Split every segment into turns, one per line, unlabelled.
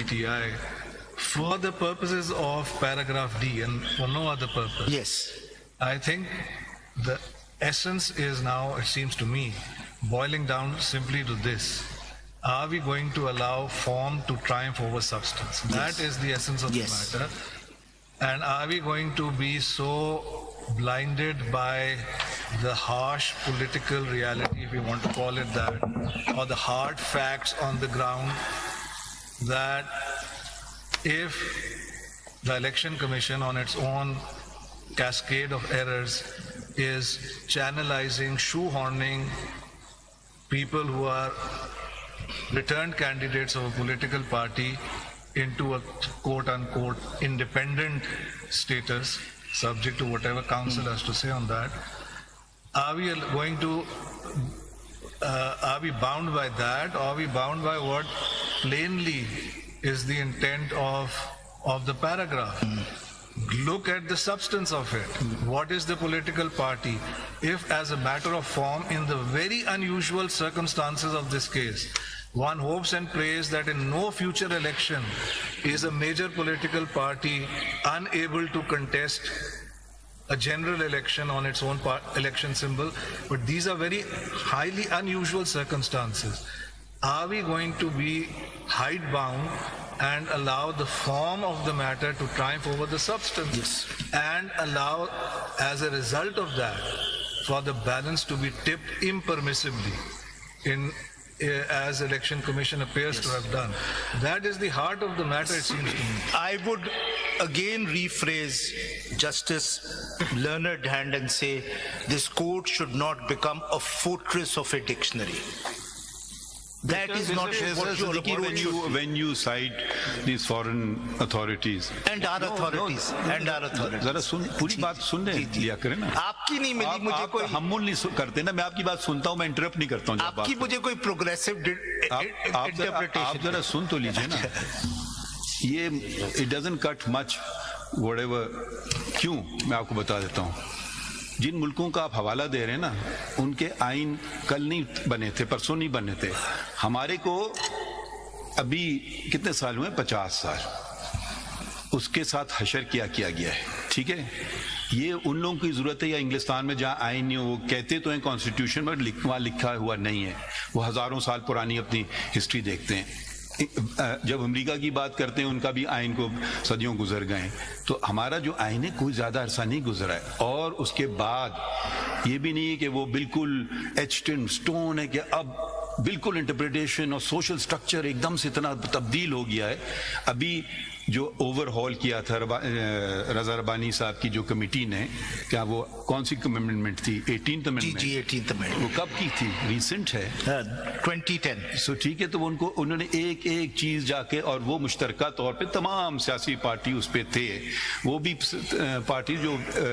PTI for the purposes of paragraph D and for no other purpose.
Yes.
I think the essence is now, it seems to me, boiling down simply to this. Are we going to allow form to triumph over substance? That is the essence of the matter. And are we going to be so blinded by the harsh political reality, if we want to call it that, or the hard facts on the ground, that if the Election Commission on its own cascade of errors is channelizing, shoehorning people who are returned candidates of a political party into a quote-unquote independent status, subject to whatever council has to say on that, are we going to, are we bound by that, or are we bound by what plainly is the intent of the paragraph? Look at the substance of it. What is the political party? If, as a matter of form, in the very unusual circumstances of this case, one hopes and prays that in no future election is a major political party unable to contest a general election on its own election symbol, but these are very highly unusual circumstances. Are we going to be hidebound and allow the form of the matter to triumph over the substance?
Yes.
And allow, as a result of that, for the balance to be tipped impermissibly in as Election Commission appears to have done? That is the heart of the matter, it seems to me.
I would again rephrase Justice Learned Hand and say this court should not become a fortress of a dictionary. That is not what your approach should be.
When you cite these foreign authorities
And our authorities. And our authorities.
जरा सुन, पूरी बात सुन लिया करें ना.
आपकी नहीं मिली मुझे कोई,
हमूल नहीं करते ना. मैं आपकी बात सुनता हूँ, मैं इंटरप्ट नहीं करता हूँ.
आपकी मुझे कोई प्रोग्रेसिव
आप
इंटरप्रिटेशन.
जरा सुन तो लीजिए ना. ये it doesn't cut much whatever. क्यों? मैं आपको बता देता हूँ. जिन मुल्कों का आप हवाला दे रहे हैं ना, उनके आइन कल नहीं बने थे, परसों नहीं बने थे. हमारे को अभी कितने साल हुए? 50 साल. उसके साथ हशर किया गया है. ठीक है, ये उन लोगों की जरूरत है या इंग्लिस्तान में जहाँ आइन नहीं हो, वो कहते तो हैं कॉन्स्टिट्यूशन में, वहाँ लिखा हुआ नहीं है. वो हजारों साल पुरानी अपनी हिस्ट्री देखते हैं. जब अमेरिका की बात करते हैं, उनका भी आइन को सदियों गुजर गए. तो हमारा जो आइन है कोई ज्यादा अरसा नहीं गुजरा है. और उसके बाद ये भी नहीं है कि वो बिल्कुल एच्ड इन स्टोन है कि अब बिल्कुल इंटरप्रिटेशन और सोशल स्ट्रक्चर एकदम से इतना तब्दील हो गया है. अभी जो ओवरहॉल किया था रजा रबानी साहब की जो कमेटी ने, क्या वो कौन सी अमेंडमेंट थी? 18th amendment.
जी 18th अमेंडमेंट.
वो कब की थी? रिसेंट है,
2010.
सो ठीक है. तो उन्होंने एक एक चीज जाके, और वो मुश्तरका तौर पे तमाम सियासी पार्टी उस पे थे. वो भी पार्टी जो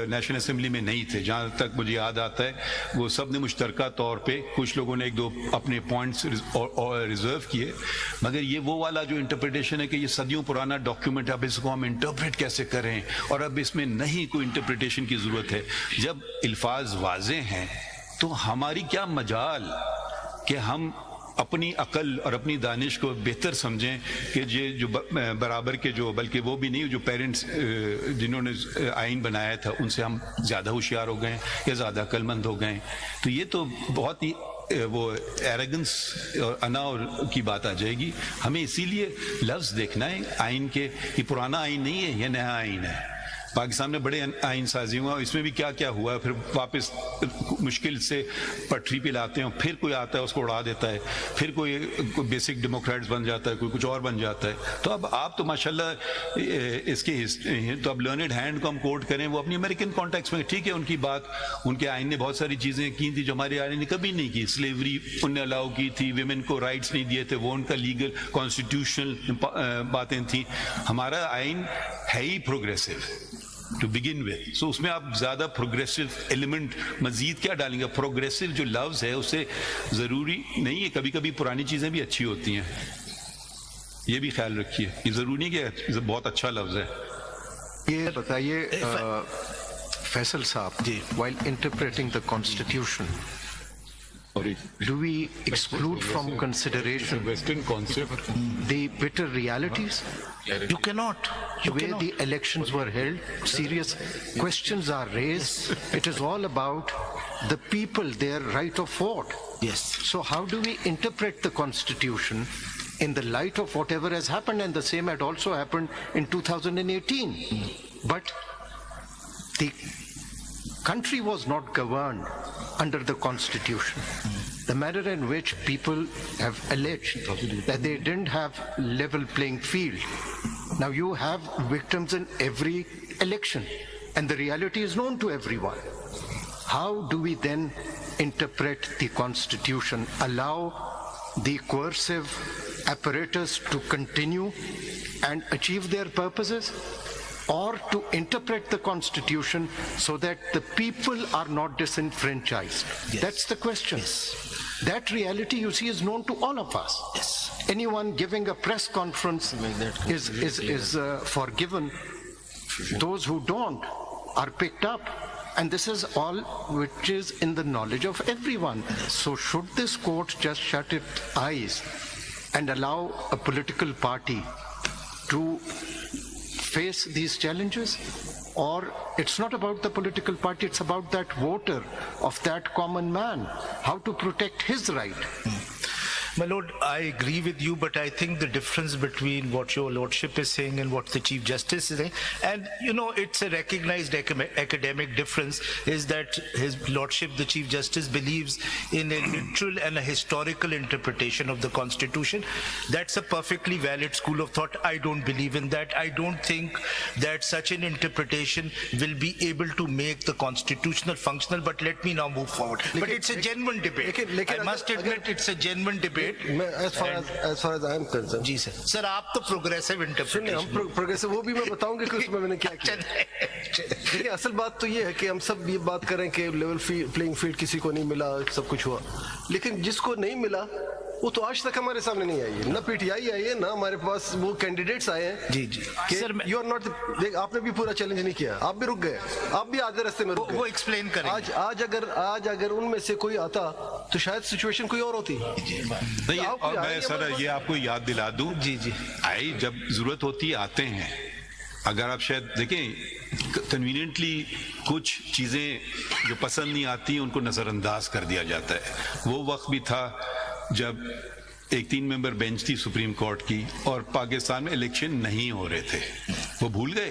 नेशनल असेंबली में नहीं थे, जहाँ तक मुझे याद आता है, वो सब ने मुश्तरका तौर पे, कुछ लोगों ने एक दो अपने पॉइंट्स रिजर्व किए. मगर ये वो वाला जो इंटरप्रिटेशन है कि ये सदियों पुराना डॉक्यूमेंट, अब इसको हम इंटरप्रेट कैसे करें, और अब इसमें नहीं कोई इंटरप्रिटेशन की जरूरत है. जब अल्फाज वाज़े हैं तो हमारी क्या मजाल कि हम अपनी अकल और अपनी दानिश को बेहतर समझें कि ये जो बराबर के जो, बल्कि वो भी नहीं, जो पेरेंट्स जिन्होंने आइन बनाया था उनसे हम ज़्यादा होशियार हो गए या ज़्यादा अक्लमंद हो गए. तो ये तो बहुत ही वो एरोगेंस और अना की बात आ जाएगी. हमें इसीलिए लफ्ज़ देखना है आइन के, ये पुराना आइन नहीं है, ये नया आइन है. पाकिस्तान में बड़े आइन साजी हुआ, इसमें भी क्या क्या हुआ. फिर वापस मुश्किल से पटरी पे लाते हैं, फिर कोई आता है उसको उड़ा देता है, फिर कोई बेसिक डेमोक्रेट्स बन जाता है, कोई कुछ और बन जाता है. तो अब आप तो माशाल्लाह इसके, तो अब लर्नड हैंड को हम कोट करें, वो अपनी अमेरिकन कॉन्टेक्स्ट में ठीक है, उनकी बात, उनके आइन ने बहुत सारी चीज़ें की थी जो हमारे आइन ने कभी नहीं की. स्लेवरी उनने अलाउ की थी, विमेन को राइट्स नहीं दिए थे, वो उनका लीगल कॉन्स्टिट्यूशनल बातें थी. हमारा आइन है ही प्रोग्रेसिव टू बिगिन विद. सो उसमें आप ज्यादा प्रोग्रेसिव एलिमेंट मजीद क्या डालेंगे? प्रोग्रेसिव जो लफ्ज है उससे जरूरी नहीं है, कभी कभी पुरानी चीजें भी अच्छी होती हैं, ये भी ख्याल रखिए. ये जरूरी नहीं कि बहुत अच्छा लफ्ज है.
ये बताइए फैसल साहब,
जी,
while interpreting the constitution, do we exclude from consideration
Western concept.
the bitter realities?
You cannot.
The way the elections were held, serious questions are raised. It is all about the people, their right of vote.
Yes.
So how do we interpret the Constitution in the light of whatever has happened? And the same had also happened in 2018. But the country was not governed under the Constitution. The manner in which people have alleged that they didn't have level playing field. Now you have victims in every election, and the reality is known to everyone. How do we then interpret the Constitution, allow the coercive apparatus to continue and achieve their purposes, or to interpret the Constitution so that the people are not disenfranchised?
Yes.
That's the question.
Yes.
That reality, you see, is known to all of us.
Yes.
Anyone giving a press conference is forgiven. Those who don't are picked up. And this is all which is in the knowledge of everyone. So should this court just shut its eyes and allow a political party to face these challenges? Or it's not about the political party, it's about that voter, of that common man, how to protect his right.
My Lord, I agree with you, but I think the difference between what your Lordship is saying and what the Chief Justice is saying, and it's a recognized academic difference, is that His Lordship, the Chief Justice, believes in a literal and a historical interpretation of the Constitution. That's a perfectly valid school of thought. I don't believe in that. I don't think that such an interpretation will be able to make the constitutional functional, but let me now move forward. But it's a genuine debate. I must admit it's a genuine debate.
as far as I am concerned.
जी sir sir आप तो progressive
सुनिए
interpretation
हम progressive वो भी मैं बताऊंगी कि उसमें मैंने क्या किया। देखिए असल बात तो ये है कि हम सब ये बात करें कि लेवल प्लेइंग फील्ड किसी को नहीं मिला, सब कुछ हुआ, लेकिन जिसको नहीं मिला वो तो आज तक हमारे सामने नहीं आई है, ना पीटीआई आई है, ना हमारे पास वो कैंडिडेट्स आए हैं।
जी जी सर
यू आर नॉट, देख आपने भी पूरा चैलेंज नहीं किया, आप भी रुक गए, आप भी आधे रास्ते में रुक गए।
वो एक्सप्लेन करेंगे।
आज अगर उनमें से कोई आता तो शायद सिचुएशन कोई और होती।
नहीं, और मैं सर ये आपको याद दिला दूं,
जी जी
आई जब जरूरत होती है आते हैं। अगर आप शायद देखें कन्वीनियंटली कुछ चीजें जो पसंद नहीं आती उनको नजरअंदाज कर दिया जाता है। वो वक्त भी था जब एक 3 मेंबर बेंच थी सुप्रीम कोर्ट की और पाकिस्तान में इलेक्शन नहीं हो रहे थे, वो भूल गए।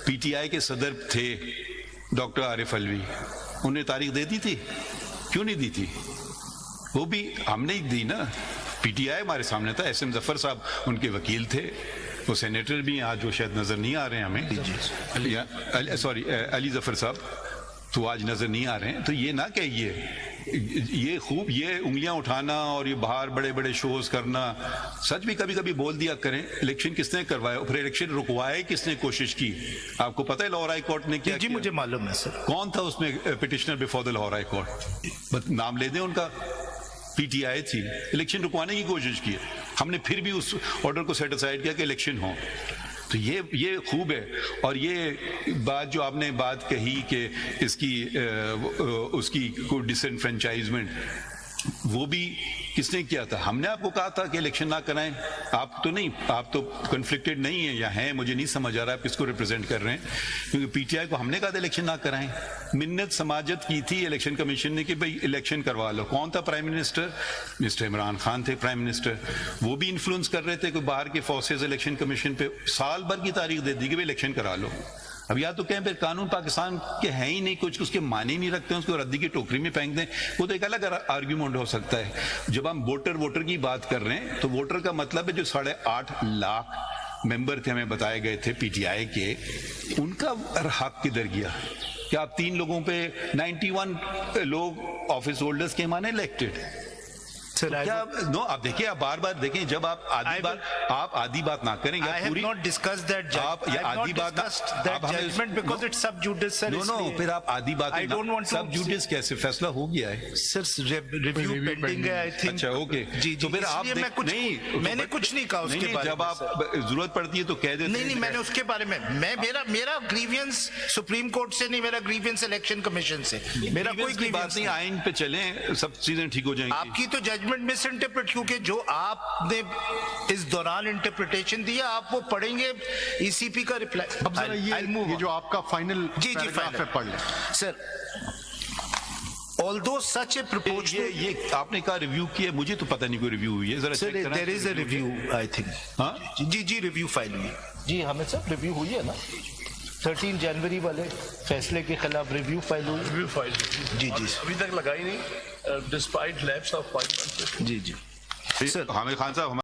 पीटीआई के सदर थे डॉक्टर आरिफ अलवी, उन्हें तारीख दे दी थी, क्यों नहीं दी थी? वो भी हमने ही दी ना। पीटीआई हमारे सामने था, एसएम जफर साहब उनके वकील थे, वो सेनेटर भी हैं आज, वो शायद नजर नहीं आ रहे हैं हमें, सॉरी अली जफर साहब, तो आज नजर नहीं आ रहे हैं। तो ये ना कहिए ये खूब ये उंगलियां उठाना और ये बाहर बड़े बड़े शोज करना, सच भी कभी कभी बोल दिया करें। इलेक्शन किसने करवाया, फिर इलेक्शन रुकवाए किसने कोशिश की? आपको पता है लाहौर हाई कोर्ट ने क्या
जी
किया?
मुझे मालूम है सर।
कौन था उसमें petitioner before the Lahore high court? नाम ले दें उनका। पीटीआई थी, इलेक्शन रुकवाने की कोशिश की, हमने फिर भी उस ऑर्डर को सेट असाइड किया कि इलेक्शन हो। तो ये खूब है। और ये बात जो आपने बात कही कि इसकी उसकी कोई डिसएनफ्रेंचाइजमेंट, वो भी किसने किया था? हमने आपको कहा था कि इलेक्शन ना कराएं। आप तो नहीं, आप तो कन्फ्लिक्टेड नहीं है या हैं, मुझे नहीं समझ आ रहा आप किसको रिप्रेजेंट कर रहे हैं, क्योंकि पीटीआई को हमने कहा था इलेक्शन ना कराएं। मिन्नत समाजत की थी इलेक्शन कमीशन ने कि भाई इलेक्शन करवा लो। कौन था prime minister? Mister Imran Khan थे प्राइम मिनिस्टर। वो भी इन्फ्लुएंस कर रहे थे कि बाहर के फोर्सेज इलेक्शन कमीशन पे साल भर की तारीख दे दी कि भाई इलेक्शन करा लो। अब या तो कहें फिर कानून पाकिस्तान के हैं ही नहीं, कुछ उसके माने नहीं रखते हैं, उसको रद्दी की टोकरी में फेंक दें, वो तो एक अलग आर्ग्यूमेंट हो सकता है। जब हम वोटर की बात कर रहे हैं तो वोटर का मतलब है जो 8.5 लाख मेंबर थे हमें बताए गए थे पीटीआई के, उनका हक किधर गया? क्या आप 3 लोगों पे 91 लोग ऑफिस होल्डर्स के माने इलेक्टेड?
Sir, I
کیا نو آپ دیکھیں آپ بار بار دیکھیں جب آپ آدھی بات نہ کریں
I
یا
have
پوری
not discussed that
آپ یہ آدھی بات
judgment because it's sub judice, sir.
نو پھر آپ آدھی بات
I don't want to-
sub Judas کیسے فیصلہ ہو گیا ہے
Sir, review pending ہے, I think.
اچھا اوکے
جی
تو پھر آپ
میں نے کچھ نہیں کہا اس کے بارے
جب
میں.
آپ ضرورت پڑتی ہے تو کہہ دیتے
نہیں میں نے اس کے بارے میں میرا گریوینس سپریم کورٹ سے نہیں, میرا گریوینس الیکشن کمیشن سے, میرا کوئی
کی بات
grievance
نہیں, آئین پہ چلیں سب چیزیں ٹھیک ہو جائیں گی.
آپ کی تو ججمنٹ مس انٹرپریٹ, کیونکہ جو آپ نے اس دوران انٹرپریٹیشن دیا آپ وہ پڑھیں گے ای سی پی کا رپلائی.
اب ذرا یہ جو آپ کا فائنل
جی
پیراگراف ہے پڑھ لیں.
سر, although such a proportional,
یہ آپ نے کہا ریویو کیا, مجھے تو پتہ نہیں کوئی ریویو ہوئی ہے, ذرا
sir, there is a review, I think.
ہاں
جی ریویو فائل ہوئی.
جی ہمیں سب ریویو ہوئی ہے نا, 13 جنوری والے فیصلے کے خلاف ریویو فائل ہوئی.
ریویو فائل
جی
ابھی تک لگائی نہیں ڈسپائٹ لیپس آف 5 months.
جی
حامد خان صاحب